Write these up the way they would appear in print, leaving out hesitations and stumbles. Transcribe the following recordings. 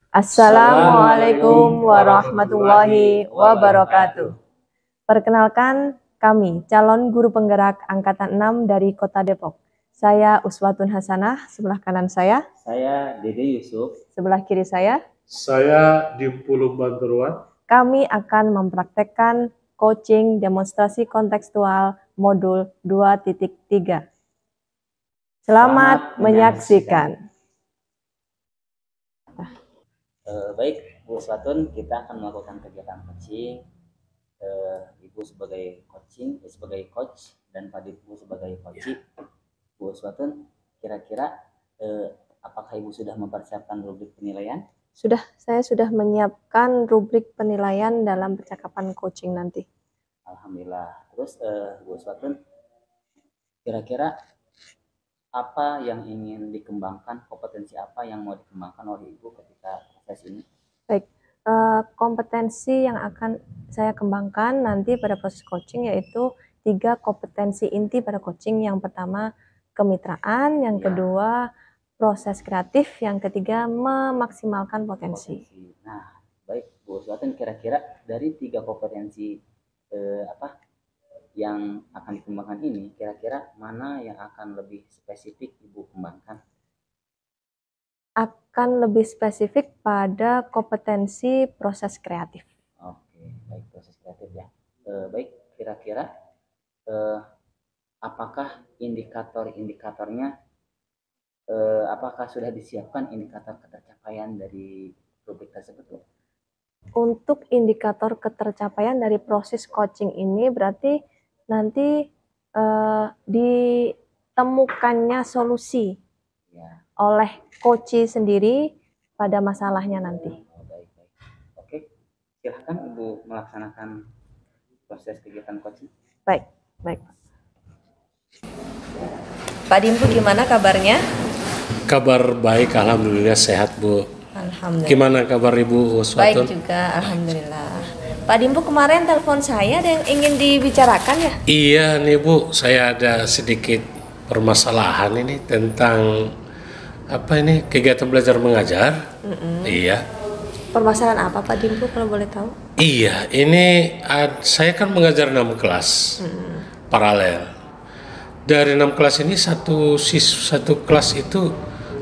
Assalamualaikum warahmatullahi wabarakatuh. Perkenalkan, kami calon guru penggerak angkatan 6 dari Kota Depok. Saya Uswatun Hasanah, sebelah kanan saya. Saya Dede Yusuf. Sebelah kiri saya. Saya Dimpu Lumbanturuan. Kami akan mempraktekkan coaching demonstrasi kontekstual modul 2.3. Selamat menyaksikan. Baik, Bu Uswatun, kita akan melakukan kegiatan coaching. Ibu sebagai coach dan Pak Dimpu sebagai coach. Bu Uswatun, kira-kira apakah Ibu sudah mempersiapkan rubrik penilaian? Saya sudah menyiapkan rubrik penilaian dalam percakapan coaching nanti. Alhamdulillah. Terus Bu Uswatun, kira-kira apa yang ingin dikembangkan, kompetensi apa yang mau dikembangkan oleh Ibu ketika proses ini? Baik, kompetensi yang akan saya kembangkan nanti pada proses coaching yaitu 3 kompetensi inti pada coaching. Yang pertama, kemitraan, yang kedua, proses kreatif, yang ketiga, memaksimalkan potensi. Nah, baik Bu Uswatun, kira-kira dari 3 kompetensi yang akan dikembangkan ini, kira-kira mana yang akan lebih spesifik Ibu kembangkan? Akan lebih spesifik pada kompetensi proses kreatif. Oke, baik, proses kreatif ya. Baik, kira-kira apakah indikator-indikatornya, apakah sudah disiapkan indikator ketercapaian dari rubrik tersebut? Untuk indikator ketercapaian dari proses coaching ini berarti nanti ditemukannya solusi oleh coach sendiri pada masalahnya nanti. Baik. Oke, silahkan Ibu melaksanakan proses kegiatan coaching. Baik. Pak Dimpu, gimana kabarnya? Kabar baik, alhamdulillah sehat Bu. Alhamdulillah. Gimana kabar Ibu Uswatun? Baik juga, alhamdulillah. Pak Dimpu, kemarin telepon saya ada yang ingin dibicarakan ya? Iya nih Bu, saya ada sedikit permasalahan ini tentang kegiatan belajar mengajar. Iya. Permasalahan apa Pak Dimpu kalau boleh tahu? Iya, ini saya kan mengajar 6 kelas paralel. Dari 6 kelas ini satu kelas itu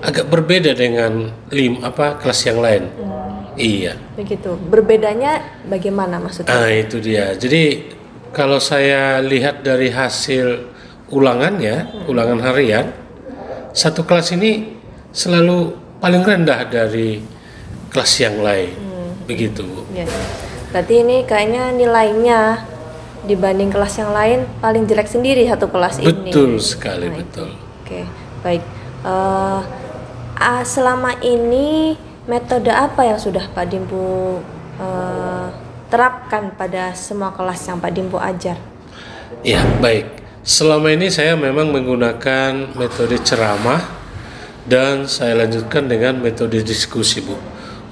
agak berbeda dengan kelas yang lain. Iya. Begitu. Berbedanya bagaimana maksudnya? Nah, itu dia. Jadi kalau saya lihat dari hasil ulangan harian, satu kelas ini selalu paling rendah dari kelas yang lain. Begitu. Ya. Berarti ini kayaknya nilainya dibanding kelas yang lain paling jelek sendiri satu kelas ini. Betul sekali, betul. Oke, baik. Selama ini metode apa yang sudah Pak Dimpu terapkan pada semua kelas yang Pak Dimpu ajar? Ya, baik. Selama ini saya memang menggunakan metode ceramah dan saya lanjutkan dengan metode diskusi, Bu.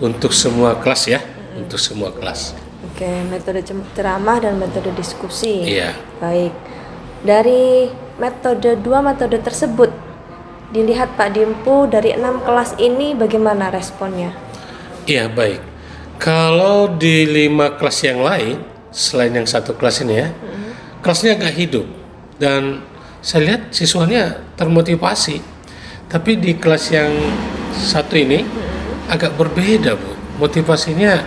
Untuk semua kelas ya, untuk semua kelas. Oke, metode ceramah dan metode diskusi. Iya. Baik. Dari dua metode tersebut, dilihat Pak Dimpu dari 6 kelas ini bagaimana responnya? Iya, baik. Kalau di 5 kelas yang lain, selain yang satu kelas ini ya, kelasnya agak hidup. Dan saya lihat siswanya termotivasi. Tapi di kelas yang satu ini, agak berbeda Bu. Motivasinya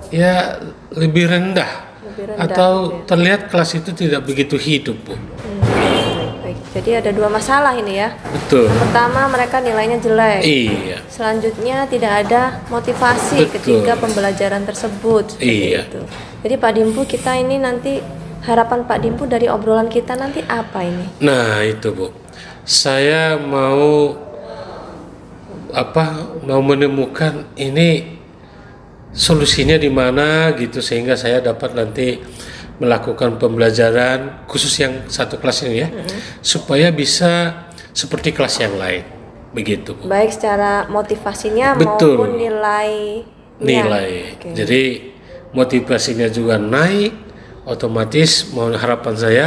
ya lebih rendah. Atau terlihat kelas itu tidak begitu hidup Bu. Baik. Jadi ada 2 masalah ini ya. Betul. Yang pertama, mereka nilainya jelek. Iya. Selanjutnya tidak ada motivasi ketika pembelajaran tersebut. Iya. Itu. Jadi Pak Dimpu, kita ini nanti harapan Pak Dimpu dari obrolan kita nanti apa ini? Nah itu Bu, saya mau menemukan ini solusinya di mana gitu sehingga saya dapat nanti melakukan pembelajaran khusus yang satu kelas ini ya, supaya bisa seperti kelas yang lain, begitu Bu. Baik secara motivasinya maupun nilai. Okay. Jadi motivasinya juga naik, otomatis harapan saya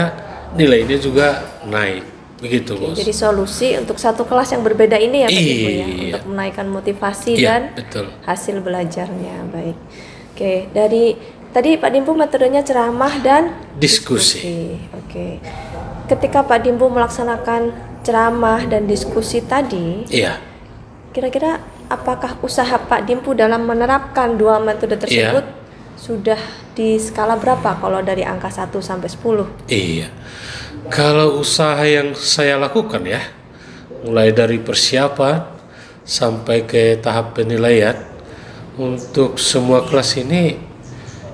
nilainya juga naik, begitu bos. Jadi solusi untuk satu kelas yang berbeda ini ya Pak Dimpu ya, Iya. untuk menaikkan motivasi Iya, dan betul. hasil belajarnya. Baik. Oke, dari tadi Pak Dimpu metodenya ceramah dan Diskusi. Oke. Ketika Pak Dimpu melaksanakan ceramah dan diskusi tadi, Iya. kira-kira apakah usaha Pak Dimpu dalam menerapkan dua metode tersebut sudah di skala berapa kalau dari angka 1 sampai 10? Iya. Kalau usaha yang saya lakukan ya, mulai dari persiapan sampai ke tahap penilaian untuk semua kelas ini,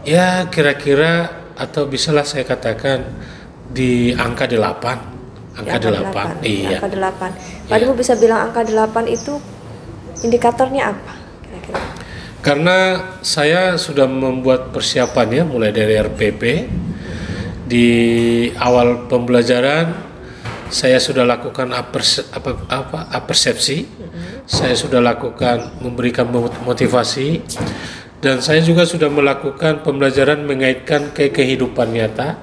ya kira-kira atau bisalah saya katakan di angka 8. Angka 8. Iya. Angka 8. Pak Dimpu bisa bilang angka 8 itu indikatornya apa kira-kira? Karena saya sudah membuat persiapannya mulai dari RPP. Di awal pembelajaran saya sudah lakukan apersepsi, saya sudah lakukan memberikan motivasi, dan saya juga sudah melakukan pembelajaran mengaitkan ke kehidupan nyata.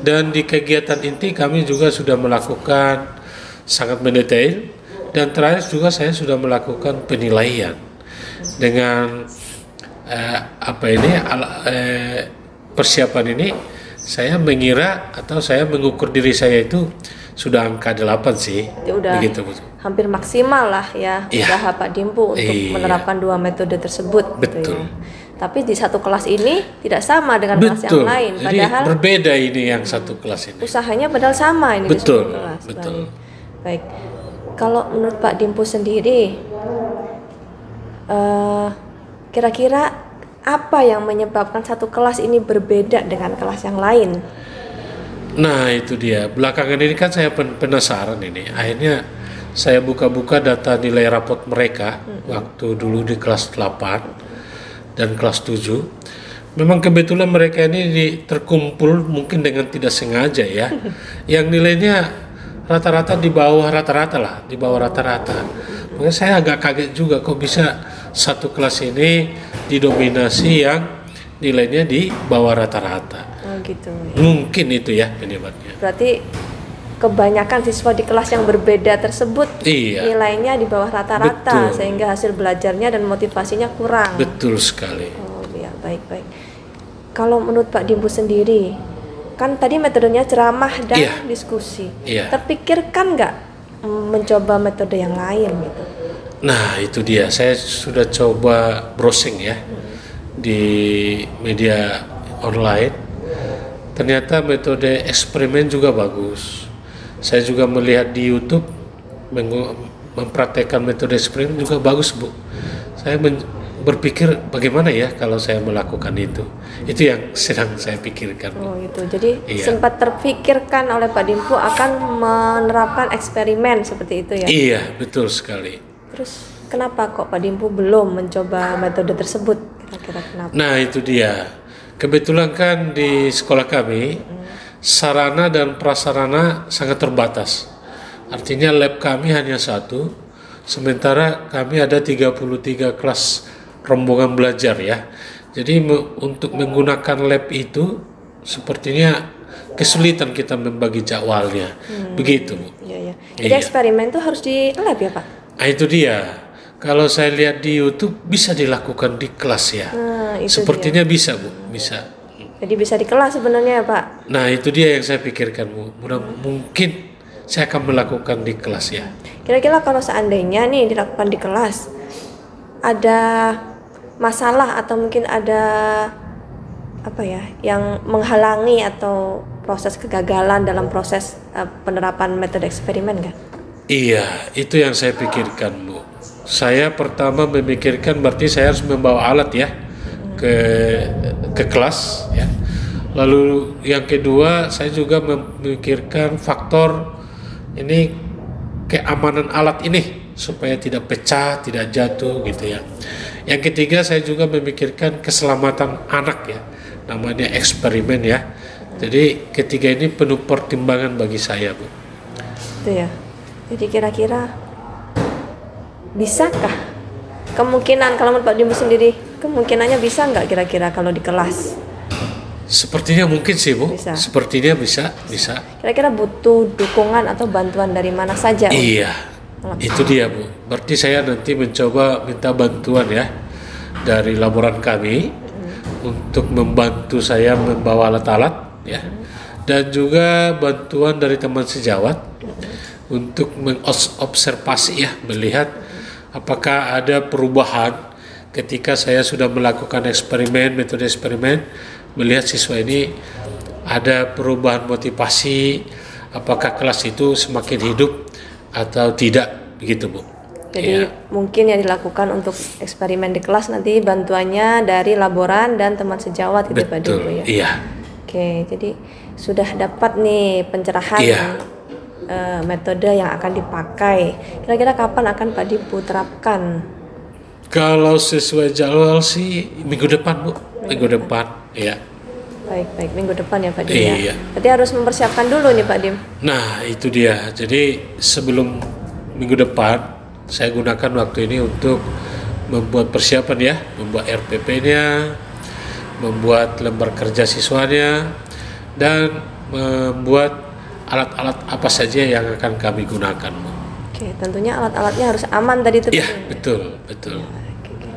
Dan di kegiatan inti kami juga sudah melakukan sangat mendetail, dan terakhir juga saya sudah melakukan penilaian dengan persiapan ini. Saya mengira atau saya mengukur diri saya itu sudah angka 8 sih. Itu udah begitu. Hampir maksimal lah ya usaha Pak Dimpu untuk menerapkan dua metode tersebut. Betul. Gitu ya. Tapi di satu kelas ini tidak sama dengan kelas yang lain. Jadi Padahal berbeda ini yang satu kelas ini. usahanya padahal sama ini di Betul, satu kelas. betul. Baik. Kalau menurut Pak Dimpu sendiri, kira-kira apa yang menyebabkan satu kelas ini berbeda dengan kelas yang lain? Nah itu dia, belakangan ini kan saya penasaran ini. Akhirnya saya buka-buka data nilai rapot mereka waktu dulu di kelas 8 dan kelas 7. Memang kebetulan mereka ini terkumpul mungkin dengan tidak sengaja ya. Yang nilainya rata-rata di bawah rata-rata lah, di bawah rata-rata. Makanya saya agak kaget juga kok bisa satu kelas ini didominasi yang nilainya di bawah rata-rata. Oh gitu. Mungkin itu ya penyebabnya. Berarti kebanyakan siswa di kelas yang berbeda tersebut nilainya di bawah rata-rata, sehingga hasil belajarnya dan motivasinya kurang. Betul sekali. Oh ya, baik-baik. Kalau menurut Pak Dimpu sendiri, kan tadi metodenya ceramah dan diskusi. Terpikirkan nggak mencoba metode yang lain gitu? Nah itu dia, saya sudah coba browsing ya di media online. Ternyata metode eksperimen juga bagus. Saya juga melihat di YouTube mempraktekkan metode eksperimen juga bagus Bu. Saya berpikir bagaimana ya kalau saya melakukan itu. Itu yang sedang saya pikirkan. Oh gitu. Jadi sempat terpikirkan oleh Pak Dimpu akan menerapkan eksperimen seperti itu ya? Iya, betul sekali. Terus kenapa kok Pak Dimpu belum mencoba metode tersebut? Kira-kira kenapa? Nah itu dia. Kebetulan kan di sekolah kami sarana dan prasarana sangat terbatas. Artinya lab kami hanya satu, sementara kami ada 33 kelas rombongan belajar ya. Jadi untuk menggunakan lab itu sepertinya kesulitan kita membagi jadwalnya. Begitu Bu. Iya. Jadi eksperimen itu harus di lab ya Pak? Nah itu dia. Kalau saya lihat di YouTube bisa dilakukan di kelas ya. Sepertinya bisa Bu, bisa. Jadi bisa di kelas sebenarnya ya Pak? Nah itu dia yang saya pikirkan Bu. Mungkin saya akan melakukan di kelas ya. Kira-kira kalau seandainya nih dilakukan di kelas, ada masalah atau mungkin ada apa ya yang menghalangi atau proses kegagalan dalam proses penerapan metode eksperimen kan? Iya, itu yang saya pikirkan Bu. Saya pertama memikirkan berarti saya harus membawa alat ya ke kelas ya. Lalu yang kedua saya juga memikirkan faktor ini keamanan alat ini supaya tidak pecah, tidak jatuh gitu ya. Yang ketiga saya juga memikirkan keselamatan anak ya. Namanya eksperimen ya. Jadi ketiga ini penuh pertimbangan bagi saya Bu. Itu ya. Jadi kira-kira bisakah? Kemungkinan kalau menurut Pak Dimpu sendiri, kemungkinannya bisa nggak kira-kira kalau di kelas? Sepertinya mungkin sih Bu, Bisa. sepertinya bisa. Kira-kira butuh dukungan atau bantuan dari mana saja? Iya, itu dia Bu. Berarti saya nanti mencoba minta bantuan ya dari laboran kami untuk membantu saya membawa alat-alat ya, dan juga bantuan dari teman sejawat untuk mengobservasi ya, melihat apakah ada perubahan ketika saya sudah melakukan eksperimen, metode eksperimen, melihat siswa ini ada perubahan motivasi, apakah kelas itu semakin hidup atau tidak, begitu Bu. Jadi mungkin yang dilakukan untuk eksperimen di kelas nanti bantuannya dari laboran dan teman sejawat gitu Pak Betul, Dimpu ya. iya. Oke, jadi sudah dapat nih pencerahan metode yang akan dipakai. Kira-kira kapan akan Pak Dimpu terapkan? Kalau sesuai jadwal sih minggu depan Bu, minggu depan, ya. Baik, minggu depan ya Pak Dim ya. Iya. Berarti harus mempersiapkan dulu nih Pak Dim. Nah itu dia, jadi sebelum minggu depan saya gunakan waktu ini untuk membuat persiapan ya, membuat RPP-nya, membuat lembar kerja siswanya, dan membuat alat-alat apa saja yang akan kami gunakan Bu. Oke, tentunya alat-alatnya harus aman tadi itu. Iya, Pak Dim. betul. Oke.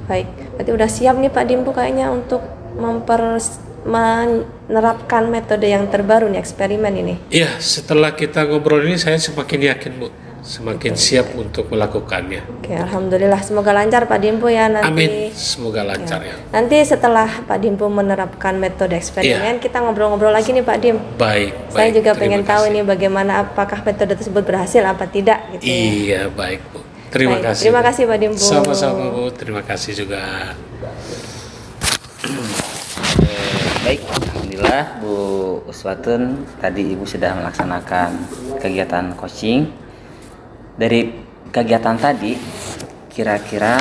Baik, berarti udah siap nih Pak Dimpu kayaknya untuk menerapkan metode yang terbaru nih, eksperimen ini. Iya, setelah kita ngobrol ini saya semakin yakin Bu, semakin siap untuk melakukannya. Oke, alhamdulillah, semoga lancar Pak Dimpu ya nanti. Amin, semoga lancar ya. Nanti setelah Pak Dimpu menerapkan metode eksperimen, kita ngobrol-ngobrol lagi nih Pak Dim. Baik. Saya juga pengen terima tahu kasih. nih bagaimana apakah metode tersebut berhasil apa tidak gitu. Ya. Iya, baik Bu. Terima Baik, kasih. terima Bu. kasih Pak Dimpu. Sama-sama Bu, terima kasih juga. Baik, alhamdulillah Bu Uswatun, tadi Ibu sudah melaksanakan kegiatan coaching. Dari kegiatan tadi, kira-kira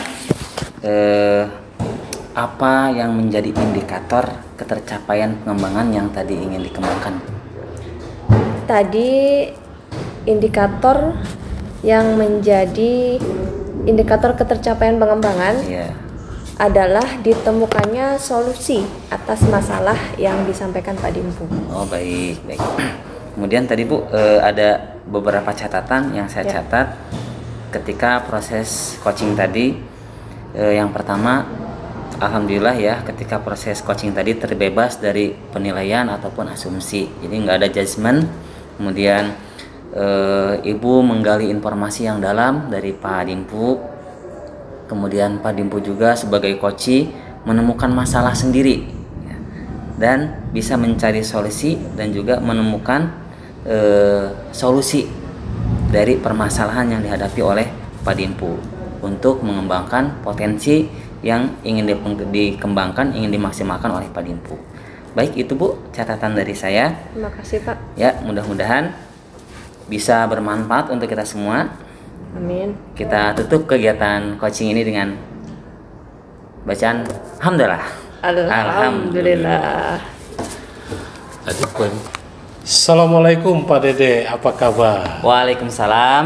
apa yang menjadi indikator ketercapaian pengembangan yang tadi ingin dikembangkan? Tadi indikator yang menjadi indikator ketercapaian pengembangan Iya. adalah ditemukannya solusi atas masalah yang disampaikan Pak Dimpu. Oh baik. Kemudian tadi Bu ada beberapa catatan yang saya catat ketika proses coaching tadi. Yang pertama, alhamdulillah ya, ketika proses coaching tadi terbebas dari penilaian ataupun asumsi, jadi nggak ada judgement. Kemudian Ibu menggali informasi yang dalam dari Pak Dimpu. Kemudian Pak Dimpu juga sebagai coach menemukan masalah sendiri ya, dan bisa mencari solusi dan juga menemukan solusi dari permasalahan yang dihadapi oleh Pak Dimpu untuk mengembangkan potensi yang ingin dikembangkan, ingin dimaksimalkan oleh Pak Dimpu. Baik, itu Bu catatan dari saya. Terima kasih Pak. Ya, mudah-mudahan bisa bermanfaat untuk kita semua. Amin. Kita tutup kegiatan coaching ini dengan bacaan Alhamdulillah. Alhamdulillah. Tadi poin. Assalamualaikum Pak Dede, apa kabar? Waalaikumsalam.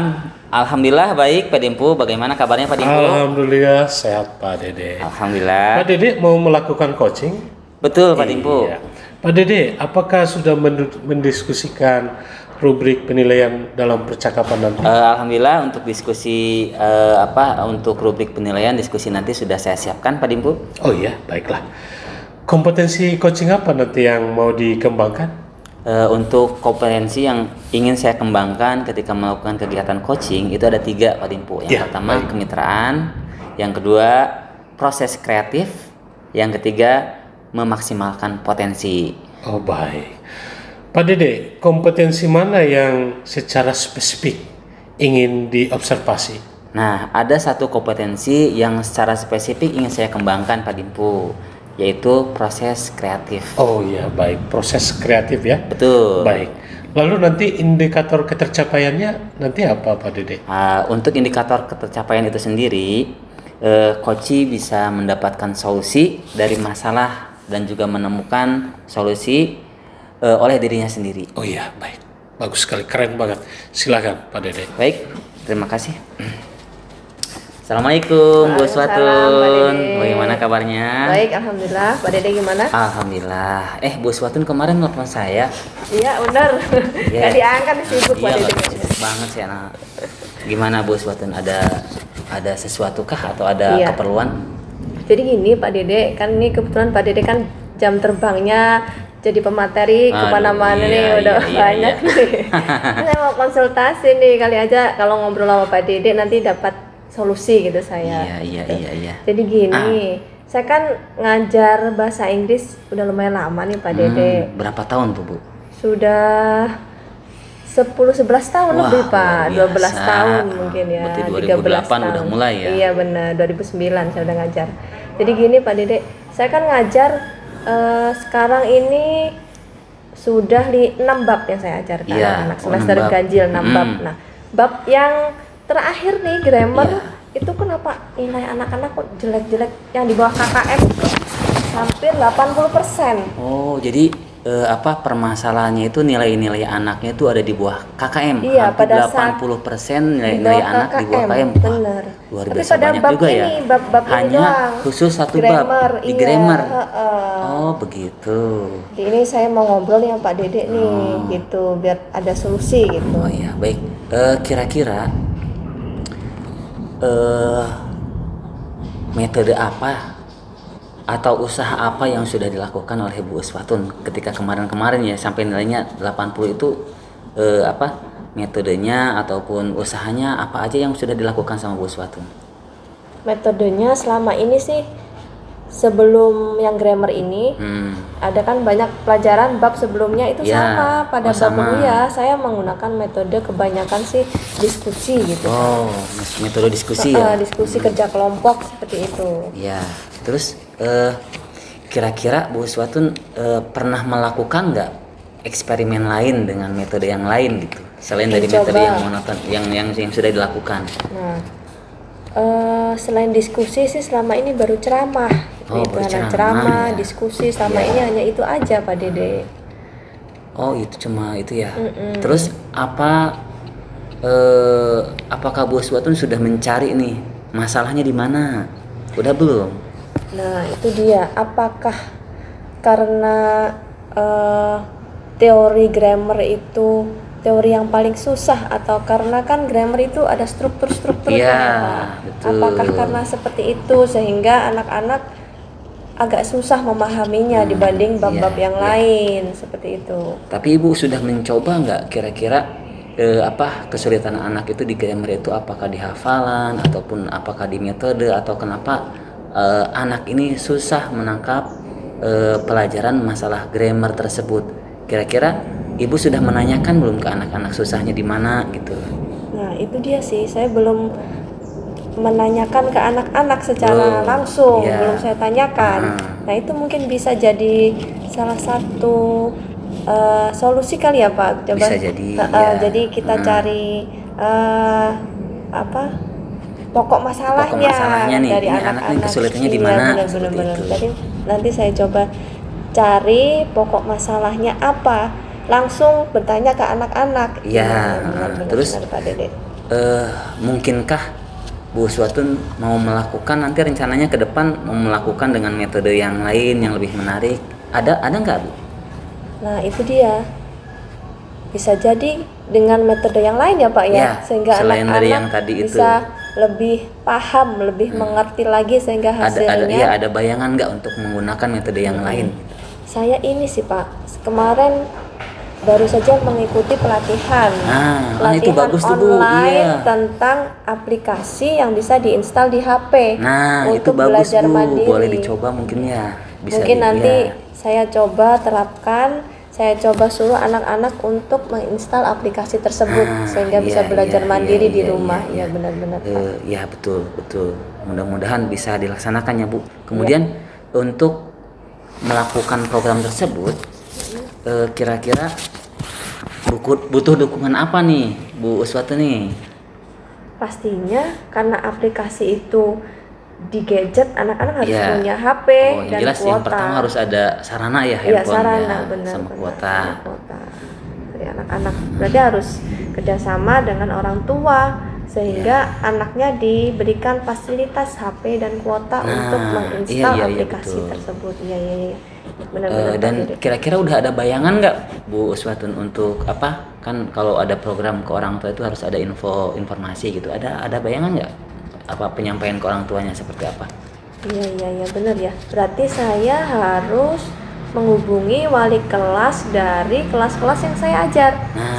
Alhamdulillah baik Pak Dimpu. Bagaimana kabarnya Pak Dimpu? Alhamdulillah sehat Pak Dede. Alhamdulillah. Pak Dede mau melakukan coaching? Betul Pak Dimpu. Iya. Pak Dede, apakah sudah mendiskusikan rubrik penilaian dalam percakapan nanti? Alhamdulillah untuk diskusi untuk rubrik penilaian diskusi nanti sudah saya siapkan Pak Dimpu. Oh iya, baiklah. Kompetensi coaching apa nanti yang mau dikembangkan? Untuk kompetensi yang ingin saya kembangkan ketika melakukan kegiatan coaching itu ada 3 Pak Dimpu. Yang pertama kemitraan, yang kedua proses kreatif, yang ketiga memaksimalkan potensi. Oh baik. Pak Dede, kompetensi mana yang secara spesifik ingin diobservasi? Nah, ada satu kompetensi yang secara spesifik ingin saya kembangkan Pak Dimpu, yaitu proses kreatif. Oh iya, baik. Proses kreatif ya? Betul. Baik. Lalu nanti indikator ketercapaiannya nanti apa Pak Dede? Untuk indikator ketercapaian itu sendiri, coach bisa mendapatkan solusi dari masalah dan juga menemukan solusi oleh dirinya sendiri. Oh iya, baik. Bagus sekali, keren banget. Silakan Pak Dede. Baik, terima kasih. Assalamualaikum Bu Waalaikumsalam, Pak Swatun. Dede. Bagaimana kabarnya? Baik, alhamdulillah. Pak Dede gimana? Alhamdulillah. Bu Swatun kemarin nelfon saya. Iya, benar. Iya. Gak diangkat, sibuk Pak Iya, Dede. sibuk banget sih anak. Gimana Bu Swatun? Ada sesuatu kah atau ada Iya. keperluan? Jadi gini Pak Dede, kan ini kebetulan Pak Dede kan jam terbangnya jadi pemateri Aduh, kemana-mana nih, iya, udah iya, banyak iya. nih. Saya mau konsultasi nih, kali aja kalau ngobrol sama Pak Dede nanti dapat solusi gitu saya. Iya. Jadi gini, saya kan ngajar bahasa Inggris udah lumayan lama nih Pak Dede. Berapa tahun tuh Bu? Sudah 10-11 tahun Wah, lebih Pak, luar 12 biasa. tahun mungkin ya. Berarti 13 2008 udah tahun. mulai ya? Iya benar, 2009 saya udah ngajar. Jadi gini Pak Dede, saya kan ngajar sekarang ini sudah 6 bab yang saya ajarkan Iya, anak 6 semester bab. ganjil 6 bab. Nah, bab yang terakhir nih grammar Iya. itu kenapa nilai anak-anak kok jelek-jelek, yang di bawah KKM hampir 80%. Oh, jadi permasalahannya itu nilai-nilai anaknya itu ada di bawah KKM. Iya, Hampir pada 80% di nilai bawah anak di bawah KKM. Wah, bener. luar Tapi biasa pada banyak bab juga ya. ini, bab ini Hanya doang. khusus satu Grammar, bab di iya, grammar. heeh. Oh, begitu. Jadi ini saya mau ngobrol nih sama Pak Dede nih, gitu, biar ada solusi gitu. Oh iya, baik. Kira-kira metode apa atau usaha apa yang sudah dilakukan oleh Bu Uswatun ketika kemarin-kemarin ya sampai nilainya 80 itu metodenya ataupun usahanya apa aja yang sudah dilakukan sama Bu Uswatun? Metodenya selama ini sih, sebelum yang grammar ini ada kan banyak pelajaran bab sebelumnya itu Ya, sama pada bab sama. dulu ya saya menggunakan metode kebanyakan sih diskusi gitu. Oh, metode diskusi ya. Diskusi kerja kelompok seperti itu. Ya, terus kira-kira Bu Uswatun pernah melakukan nggak eksperimen lain dengan metode yang lain gitu selain dari Mencoba. metode yang monoton yang sudah dilakukan? Nah, selain diskusi sih selama ini baru ceramah. Oh, Itu baru anak ceramah, ceramah, ya. diskusi selama Ya. ini hanya itu aja Pak Dede. Oh, itu cuma itu ya. Terus apakah Bu Uswatun sudah mencari nih masalahnya di mana? Udah belum? Nah, itu dia. Apakah karena teori grammar itu teori yang paling susah atau karena kan grammar itu ada struktur-strukturnya Iya, ya, Pak? betul. Apakah karena seperti itu sehingga anak-anak agak susah memahaminya dibanding bab-bab iya, yang iya. lain seperti itu? Tapi Ibu sudah mencoba nggak kira-kira kesulitan anak itu di grammar itu apakah di hafalan ataupun apakah di metode atau kenapa anak ini susah menangkap pelajaran masalah grammar tersebut? Kira-kira Ibu sudah menanyakan belum ke anak-anak susahnya di mana gitu? Nah, itu dia sih. Saya belum menanyakan ke anak-anak secara Belum, langsung, iya. belum saya tanyakan. Nah, itu mungkin bisa jadi salah satu solusi kali ya Pak. Coba. Bisa jadi, ya. Jadi kita cari pokok masalahnya nih, dari ini anak anak-anak. nih kesulitannya di Iya, mana, benar, seperti benar. itu. Jadi nanti saya coba cari pokok masalahnya apa, langsung bertanya ke anak-anak. Iya, benar, terus Pak Dede. mungkinkah Bu Uswatun mau melakukan nanti rencananya ke depan mau melakukan dengan metode yang lain yang lebih menarik? Ada nggak Bu? Nah, itu dia. Bisa jadi dengan metode yang lain ya Pak ya, Ya, sehingga selain dari yang anak-anak tadi itu. bisa lebih paham, lebih mengerti lagi sehingga hasilnya. Ada bayangan nggak untuk menggunakan metode yang lain? Saya ini sih Pak, kemarin baru saja mengikuti pelatihan itu bagus tuh, Bu. online Iya. tentang aplikasi yang bisa diinstal di HP Nah, itu untuk bagus belajar Bu. mandiri. Boleh dicoba mungkin ya. Bisa Mungkin nanti ya. saya coba terapkan, saya coba suruh anak-anak untuk menginstal aplikasi tersebut sehingga bisa belajar mandiri di rumah. Ya benar-benar Pak. Ya betul. Mudah-mudahan bisa dilaksanakan ya Bu. Kemudian untuk melakukan program tersebut, kira-kira butuh dukungan apa nih Bu Uswatun nih? Pastinya karena aplikasi itu di gadget, anak-anak harus Ya. punya HP Oh, yang dan jelas kuota. yang pertama harus ada sarana ya, Iya, handphone sarana ya, benar, sama benar, kuota. sama kuota. Dari anak-anak berarti harus kerjasama dengan orang tua sehingga anaknya diberikan fasilitas HP dan kuota untuk menginstal iya, aplikasi betul. tersebut. Iya. Benar-benar Dan Pak Dede. kira-kira udah ada bayangan nggak Bu Uswatun untuk apa? Kan kalau ada program ke orang tua itu harus ada informasi gitu. Ada bayangan nggak? Apa penyampaian ke orang tuanya seperti apa? Iya benar ya. Berarti saya harus menghubungi wali kelas dari kelas-kelas yang saya ajar,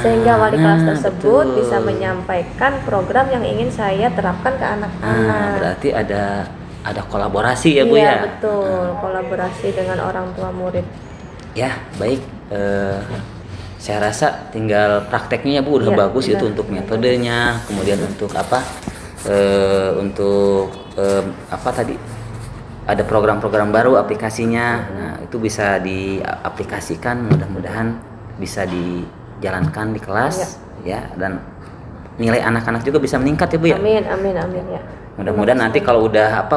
sehingga wali kelas tersebut betul. bisa menyampaikan program yang ingin saya terapkan ke anak-anak. Berarti ada kolaborasi ya Bu Iya ya? betul, kolaborasi dengan orang tua murid. Ya baik. Saya rasa tinggal prakteknya ya Bu udah Iya, bagus itu untuk metodenya, kemudian untuk apa? Untuk apa tadi? Ada program-program baru aplikasinya. Nah, itu bisa diaplikasikan, mudah-mudahan bisa dijalankan di kelas ya, dan nilai anak-anak juga bisa meningkat ya Bu ya. Amin ya. Mudah-mudahan nanti kalau udah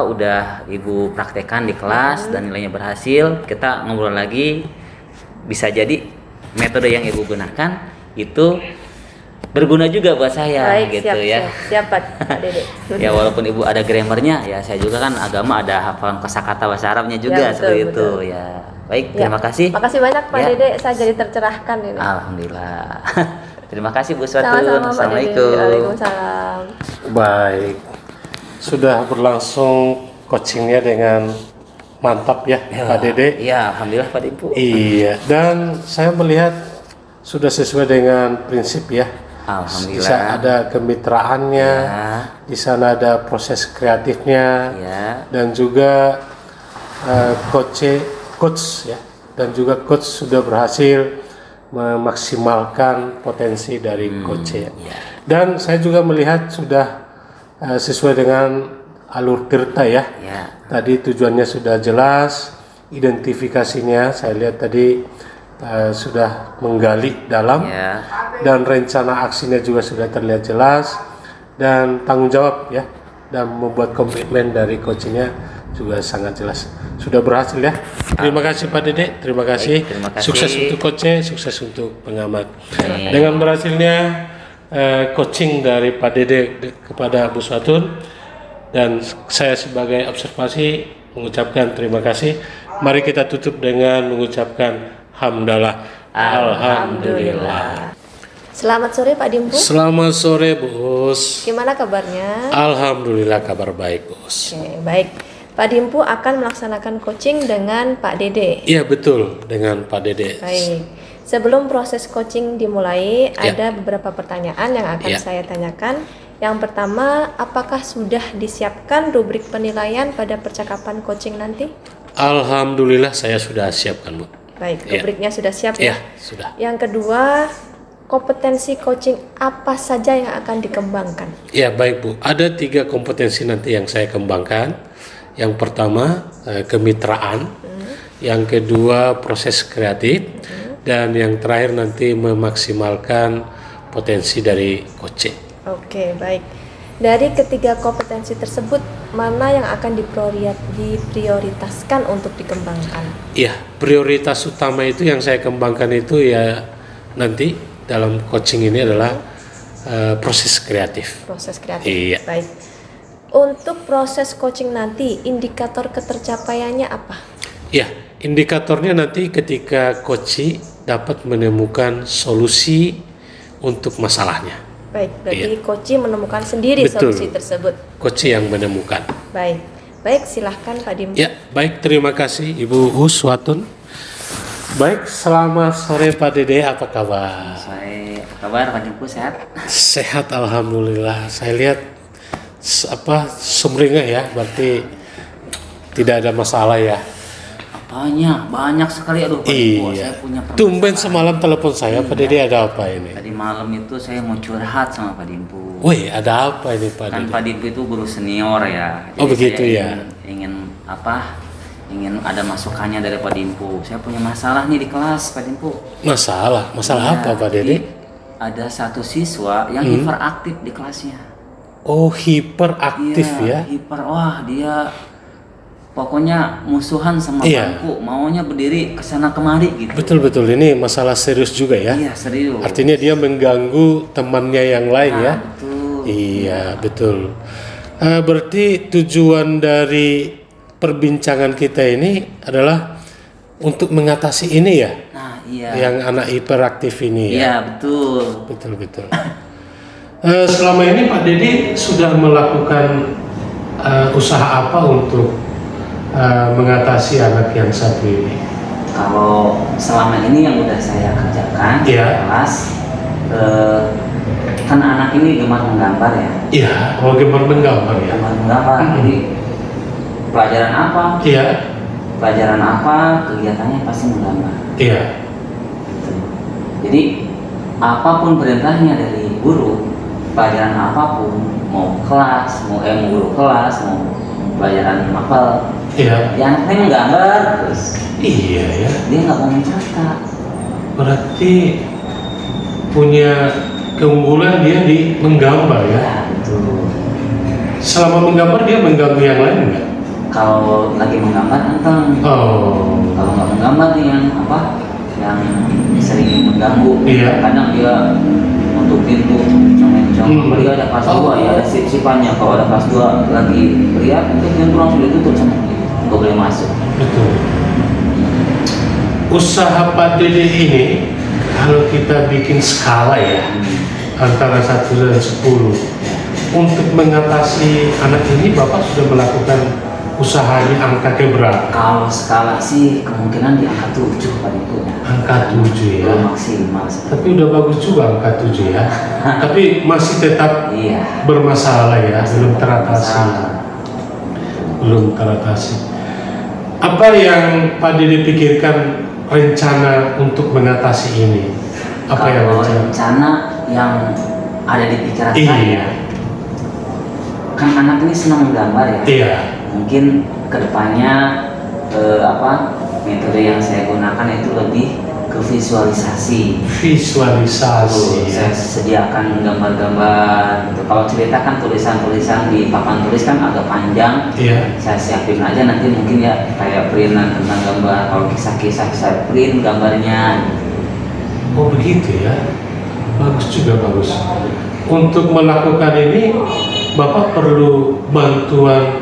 Ibu praktekkan di kelas dan nilainya berhasil, kita ngobrol lagi, bisa jadi metode yang Ibu gunakan itu berguna juga buat saya. Baik, gitu ya. Siap Pak Dede. Ya walaupun Ibu ada grammarnya, ya saya juga kan agama ada hafalan kosakata bahasa Arabnya juga, Ya, betul, seperti itu betul. ya. Baik, Ya. terima kasih. Makasih banyak Pak Ya. Dede, saya jadi tercerahkan ini. Alhamdulillah. Terima kasih Bu Uswatun. Sama-sama Pak Dede. Assalamualaikum. Waalaikumsalam. Baik, sudah berlangsung coachingnya dengan mantap ya, Pak Dede. Iya, alhamdulillah Pak Ibu. Iya, dan saya melihat sudah sesuai dengan prinsip ya. Alhamdulillah. Bisa ada kemitraannya, Ya. di sana ada proses kreatifnya, Ya. dan juga coach ya, dan juga coach sudah berhasil memaksimalkan potensi dari coach ya. Dan saya juga melihat sudah sesuai dengan alur tirta ya. Ya. Tadi tujuannya sudah jelas, identifikasinya saya lihat tadi sudah menggali dalam, Ya. dan rencana aksinya juga sudah terlihat jelas, dan tanggung jawab ya, dan membuat komitmen dari coachingnya juga sangat jelas. Sudah berhasil ya. Terima kasih Pak Dede, terima kasih. Baik, terima kasih. Sukses untuk coachnya, sukses untuk pengamat. Dengan berhasilnya coaching dari Pak Dede kepada Bu Uswatun, dan saya sebagai observasi mengucapkan terima kasih. Mari kita tutup dengan mengucapkan hamdalah. Alhamdulillah. Selamat sore Pak Dimpu. Selamat sore Bos. Gimana kabarnya? Alhamdulillah kabar baik Bos. Oke, baik. Pak Dimpu akan melaksanakan coaching dengan Pak Dede. Iya betul, dengan Pak Dede. Baik. Sebelum proses coaching dimulai, Ya. ada beberapa pertanyaan yang akan Ya. saya tanyakan. Yang pertama, apakah sudah disiapkan rubrik penilaian pada percakapan coaching nanti? Alhamdulillah saya sudah siapkan Bu. Baik, Ya. rubriknya sudah siap Iya ya. sudah. Yang kedua, kompetensi coaching apa saja yang akan dikembangkan? Ya baik Bu, ada 3 kompetensi nanti yang saya kembangkan. Yang pertama kemitraan, yang kedua proses kreatif, dan yang terakhir nanti memaksimalkan potensi dari coaching. Oke, baik. Dari ketiga kompetensi tersebut, mana yang akan diprioritaskan untuk dikembangkan? Iya, prioritas utama itu yang saya kembangkan itu ya nanti dalam coaching ini adalah proses kreatif. Proses kreatif. Iya. Baik. Untuk proses coaching nanti, indikator ketercapaiannya apa? Ya, indikatornya nanti ketika coach dapat menemukan solusi untuk masalahnya. Baik, berarti coach menemukan sendiri Betul. solusi tersebut. Coach yang menemukan. Baik. Baik, silahkan Pak Dimpu. Ya, baik, terima kasih Ibu Uswatun. Baik, selamat sore Pak Dede, apa kabar? Saya kabar Pak Dimpu sehat? Sehat alhamdulillah. Saya lihat sumringah ya, berarti tidak ada masalah ya. Banyak sekali aduh Pak Dimpu. Iya. Saya punya Tumben permasalahan. semalam telepon saya, Pak Dede ada apa ini? Tadi malam itu saya mau curhat sama Pak Dimpu. Wih, ada apa ini Pak Kan Dede? Pak Dimpu itu guru senior ya. Oh, begitu saya ya. Ingin ada masukannya dari Pak Dimpu. Saya punya masalah nih di kelas Pak Dimpu. Masalah Ya, apa Pak jadi Dede? ada satu siswa yang hiperaktif di kelasnya. Oh, hiperaktif Iya, ya? hiper. Wah, dia pokoknya musuhan sama Iya. bangku, maunya berdiri kesana kemari gitu. Betul ini masalah serius juga ya. Iya, serius. Artinya dia mengganggu temannya yang lain ya. Betul. Iya, betul. Berarti tujuan dari perbincangan kita ini adalah untuk mengatasi ini ya, Nah, iya. yang anak hiperaktif ini ya. Iya, betul. Betul. Selama ini Pak Dede sudah melakukan usaha apa untuk mengatasi anak yang satu ini? Kalau selama ini yang udah saya kerjakan di Iya. kelas, kan anak ini gemar menggambar ya. Iya, gemar menggambar ya. Gemar menggambar. Jadi pelajaran apa? Iya. Pelajaran apa? Kegiatannya pasti menggambar. Iya. Gitu. Jadi apapun perintahnya dari guru, pelajaran apapun, mau kelas, mau guru kelas, mau pelajaran mapel, Iya. ya anaknya menggambar terus. Iya ya. Dia nggak mau mencatat. Berarti punya keunggulan dia di menggambar ya. Ya, betul. Selama menggambar dia mengganggu yang lain enggak? Kalau lagi menggambar enteng. Oh. Kalau nggak menggambar nih yang apa? Yang sering mengganggu. Iya. Kadang dia untuk pintu mencong-mencong. Apalagi ada kelas 2 ya, ada sip-sipannya. Kalau ada kelas 2 lagi lihat, itu pintu langsung ditutup sama dia. Nggak boleh masuk. Betul. Usaha Pak Dede ini kalau kita bikin skala ya antara 1 dan 10 untuk mengatasi anak ini Bapak sudah melakukan usahanya angka keberapa? Kalau skala sih kemungkinan di angka 7 paling itu ya. Angka 7 ya. Belum maksimal. Tapi udah bagus juga angka 7 ya. Tapi masih tetap Iya. bermasalah ya, belum teratasi. Belum teratasi. Apa yang Pak Dede pikirkan rencana untuk mengatasi ini? Apa yang Kalau rencana? rencana yang ada di pikiran Iya. saya, kan anak ini senang menggambar ya. Iya. Mungkin kedepannya metode yang saya gunakan itu lebih ke visualisasi. Visualisasi. Saya sediakan gambar-gambar. Gitu. Kalau cerita kan tulisan-tulisan di papan tulis kan agak panjang. Iya. Saya siapin aja nanti mungkin ya kayak printan tentang gambar. Kalau kisah-kisah saya print gambarnya. Oh begitu ya. Bagus juga, bagus. Untuk melakukan ini Bapak perlu bantuan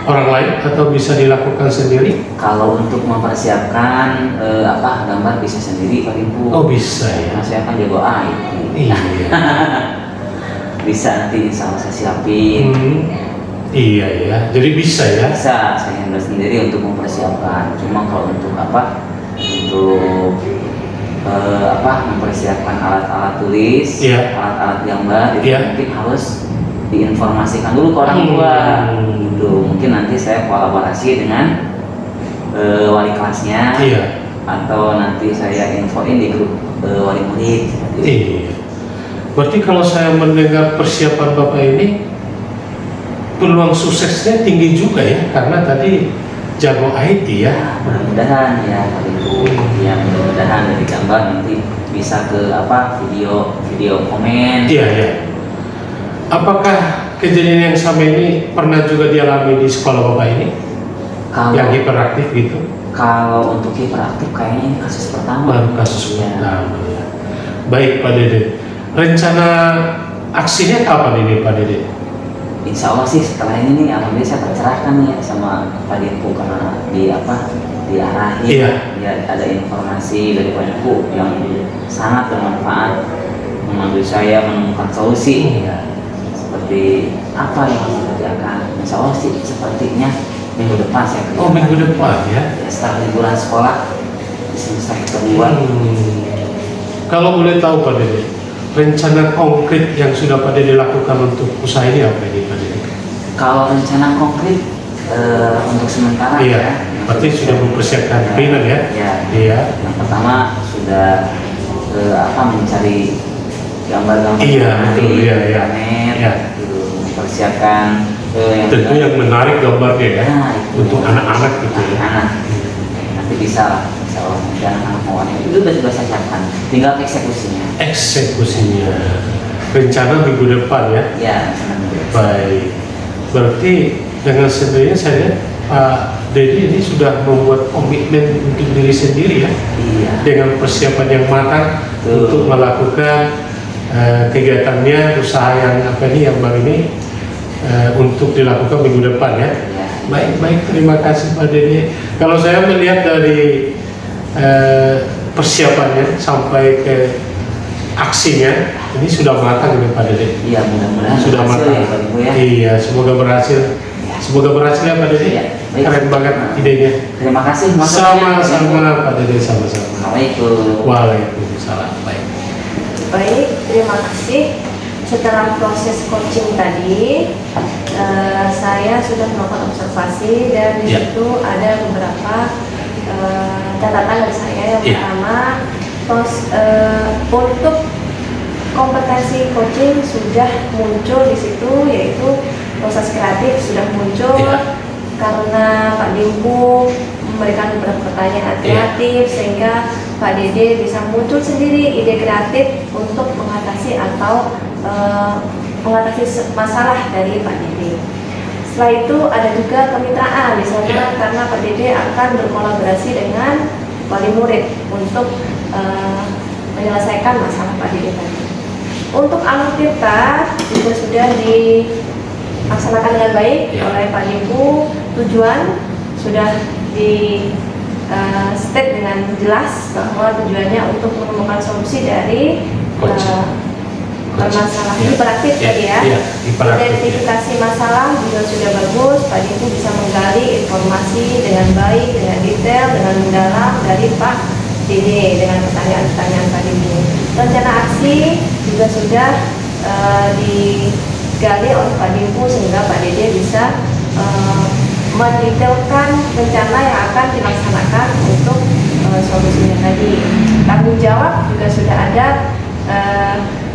orang lain atau bisa dilakukan sendiri? Kalau untuk mempersiapkan gambar bisa sendiri Pak Ibu. Oh bisa ya. Karena saya kan jago IT. Iya. Bisa nanti insya Allah saya siapin. Iya ya. Jadi bisa ya. Bisa saya handle sendiri untuk mempersiapkan. Cuma kalau untuk untuk mempersiapkan alat-alat tulis, Iya. alat-alat gambar itu Iya. mungkin harus diinformasikan dulu ke orang tua. Gitu. Mungkin nanti saya kolaborasi dengan wali kelasnya. Iya. Atau nanti saya infoin di grup wali murid. Iya. Berarti kalau saya mendengar persiapan Bapak ini peluang suksesnya tinggi juga ya, karena tadi jago IT ya. Mudah-mudahan ya Pak Ibu, ya mudah-mudahan dari gambar nanti bisa ke video komen. Iya ya. Apakah kejadian yang sama ini pernah juga dialami di sekolah Bapak ini? Kalau Yang hiperaktif gitu? kalau untuk hiperaktif kayaknya ini kasus pertama. Baru kasus Ya. pertama ya. Baik Pak Dede. Rencana aksinya kapan ini Pak Dede? Insya Allah sih setelah ini nih alhamdulillah saya tercerahkan nih sama Pak Dirku karena diarahin. Iya. Ya, ada informasi dari Pak Dirku yang sangat bermanfaat membantu saya menemukan solusi. Ya. Seperti apa yang harus dikerjakan. Insya Allah sih sepertinya minggu depan saya kerjakan. Oh minggu depan ya. Ya, setelah liburan sekolah di semester kedua. Kalau boleh tahu Pak Dede, rencana konkret yang sudah Pak Dede lakukan untuk usaha ini apa ini Pak Dede? Kalau rencana konkret untuk sementara Iya, ya, berarti sudah mempersiapkan printer ya? Ya. Iya. Yang pertama sudah mencari gambar-gambar Iya, betul, di iya, iya. internet, Iya. gitu, mempersiapkan yang Tentu yang menarik gambarnya ya, Nah, itu. untuk anak-anak gitu ya. anak. Nanti bisa lah, insya Allah nanti anak-anak mau itu sudah saya siapkan, tinggal eksekusinya. Eksekusinya, rencana minggu depan ya. Ya, Baik, berarti dengan sendirinya saya lihat Pak Dedi ini sudah membuat komitmen untuk diri sendiri ya, iya. dengan persiapan yang matang Betul. untuk melakukan kegiatannya, usaha yang yang baru ini untuk dilakukan minggu depan ya. Baik, terima kasih Pak Dede. Kalau saya melihat dari persiapannya sampai ke aksinya, ini sudah matang ini Pak Dede. Iya, mudah-mudahan sudah matang ya, Pak Ibu ya. Iya, semoga berhasil. Semoga berhasil ya Pak Dede. Ya, baik. Keren banget idenya. Terima kasih. Sama-sama Pak Dede, sama-sama. Assalamualaikum. Waalaikumsalam. Baik, terima kasih. Setelah proses coaching tadi, saya sudah melakukan observasi dan di situ ada beberapa catatan dari saya. Yang pertama, untuk kompetensi coaching sudah muncul di situ, yaitu proses kreatif sudah muncul karena Pak Dimpu memberikan beberapa pertanyaan kreatif sehingga Pak Dede bisa muncul sendiri ide kreatif untuk mengatasi atau mengatasi masalah dari Pak Dede. Setelah itu ada juga kemitraan di sana karena Pak Dede akan berkolaborasi dengan wali murid untuk menyelesaikan masalah Pak Dede tadi. Untuk alur tirta juga sudah dilaksanakan dengan baik oleh Pak Dimpu. Tujuan sudah di state dengan jelas bahwa tujuannya untuk menemukan solusi dari permasalahan hiperaktif tadi ya. Identifikasi masalah juga sudah bagus. Pak Dimpu bisa menggali informasi dengan baik, dengan detail, dengan mendalam dari Pak Dede dengan pertanyaan-pertanyaan Pak Dimpu. Rencana aksi juga sudah digali oleh Pak Dimpu sehingga Pak Dede bisa mendetailkan rencana yang akan dilaksanakan untuk solusinya tadi. Tanggung jawab juga sudah ada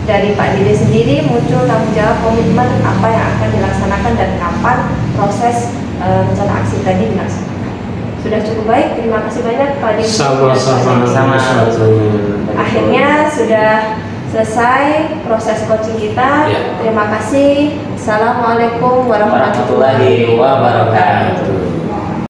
dari Pak Dede sendiri, muncul tanggung jawab komitmen apa yang akan dilaksanakan dan kapan proses rencana aksi tadi dilaksanakan. Sudah cukup baik, terima kasih banyak Pak Dede. Sama-sama. Akhirnya sudah selesai proses coaching kita. Terima kasih. Assalamualaikum warahmatullahi wabarakatuh.